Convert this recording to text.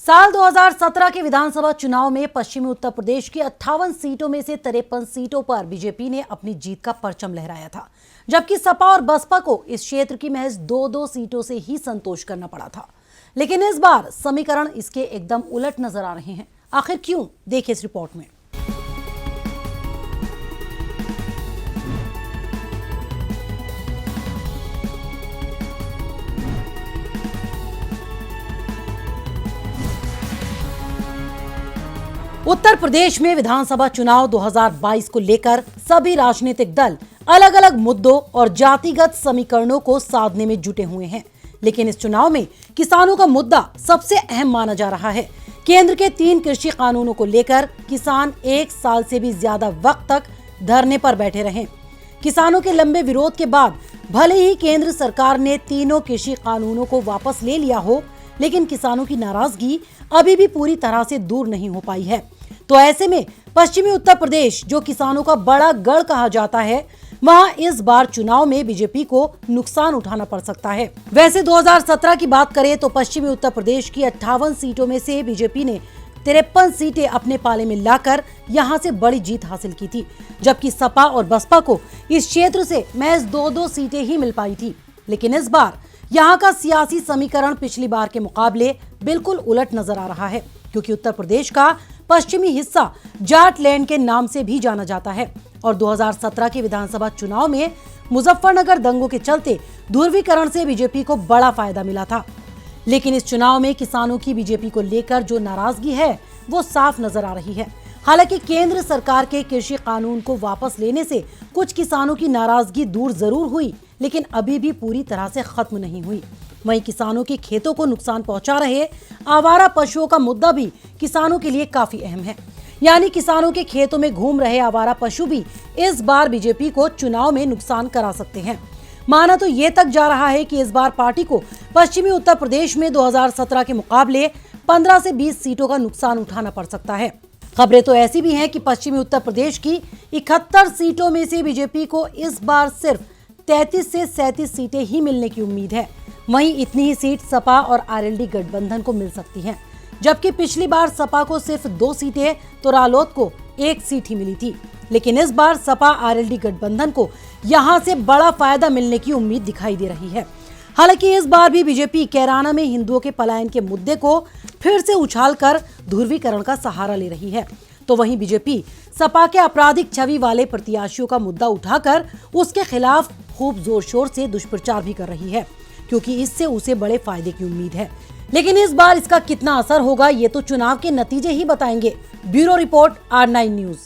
साल 2017 के विधानसभा चुनाव में पश्चिमी उत्तर प्रदेश की 58 सीटों में से 53 सीटों पर बीजेपी ने अपनी जीत का परचम लहराया था, जबकि सपा और बसपा को इस क्षेत्र की महज दो सीटों से ही संतोष करना पड़ा था। लेकिन इस बार समीकरण इसके एकदम उलट नजर आ रहे हैं। आखिर क्यों, देखिए इस रिपोर्ट में। उत्तर प्रदेश में विधानसभा चुनाव 2022 को लेकर सभी राजनीतिक दल अलग अलग मुद्दों और जातिगत समीकरणों को साधने में जुटे हुए हैं। लेकिन इस चुनाव में किसानों का मुद्दा सबसे अहम माना जा रहा है। केंद्र के 3 कृषि कानूनों को लेकर किसान 1 साल से भी ज्यादा वक्त तक धरने पर बैठे रहे। किसानों के लंबे विरोध के बाद भले ही केंद्र सरकार ने तीनों कृषि कानूनों को वापस ले लिया हो, लेकिन किसानों की नाराजगी अभी भी पूरी तरह से दूर नहीं हो पाई है। तो ऐसे में पश्चिमी उत्तर प्रदेश, जो किसानों का बड़ा गढ़ कहा जाता है, वहां इस बार चुनाव में बीजेपी को नुकसान उठाना पड़ सकता है। वैसे 2017 की बात करें तो पश्चिमी उत्तर प्रदेश की 58 सीटों में से बीजेपी ने 53 सीटें अपने पाले में लाकर यहां से बड़ी जीत हासिल की थी, जबकि सपा और बसपा को इस क्षेत्र से महज 2 सीटें ही मिल पाई थी। लेकिन इस बार यहाँ का सियासी समीकरण पिछली बार के मुकाबले बिल्कुल उलट नजर आ रहा है, क्योंकि उत्तर प्रदेश का पश्चिमी हिस्सा जाट लैंड के नाम से भी जाना जाता है और 2017 के विधानसभा चुनाव में मुजफ्फरनगर दंगों के चलते ध्रुवीकरण से बीजेपी को बड़ा फायदा मिला था। लेकिन इस चुनाव में किसानों की बीजेपी को लेकर जो नाराजगी है वो साफ नजर आ रही है। हालांकि केंद्र सरकार के कृषि कानून को वापस लेने से कुछ किसानों की नाराजगी दूर जरूर हुई, लेकिन अभी भी पूरी तरह से खत्म नहीं हुई। वहीं किसानों के खेतों को नुकसान पहुंचा रहे आवारा पशुओं का मुद्दा भी किसानों के लिए काफी अहम है। यानी किसानों के खेतों में घूम रहे आवारा पशु भी इस बार बीजेपी को चुनाव में नुकसान करा सकते हैं। माना तो ये तक जा रहा है कि इस बार पार्टी को पश्चिमी उत्तर प्रदेश में 2017 के मुकाबले 15 से 20 सीटों का नुकसान उठाना पड़ सकता है। खबरें तो ऐसी भी हैं कि पश्चिमी उत्तर प्रदेश की 71 सीटों में से बीजेपी को इस बार सिर्फ 33 से 37 सीटें ही मिलने की उम्मीद है। वहीं इतनी ही सीट सपा और आरएलडी गठबंधन को मिल सकती हैं, जबकि पिछली बार सपा को सिर्फ 2 सीटें तो रालोद को 1 सीट ही मिली थी। लेकिन इस बार सपा आरएलडी गठबंधन को यहां से बड़ा फायदा मिलने की उम्मीद दिखाई दे रही है। हालांकि इस बार भी बीजेपी कैराना में हिंदुओं के पलायन के मुद्दे को फिर से उछालकर ध्रुवीकरण का सहारा ले रही है, तो वहीं बीजेपी सपा के आपराधिक छवि वाले प्रत्याशियों का मुद्दा उठाकर उसके खिलाफ खूब जोर शोर से दुष्प्रचार भी कर रही है, क्योंकि इससे उसे बड़े फायदे की उम्मीद है। लेकिन इस बार इसका कितना असर होगा ये तो चुनाव के नतीजे ही बताएंगे। Bureau report, R9 news.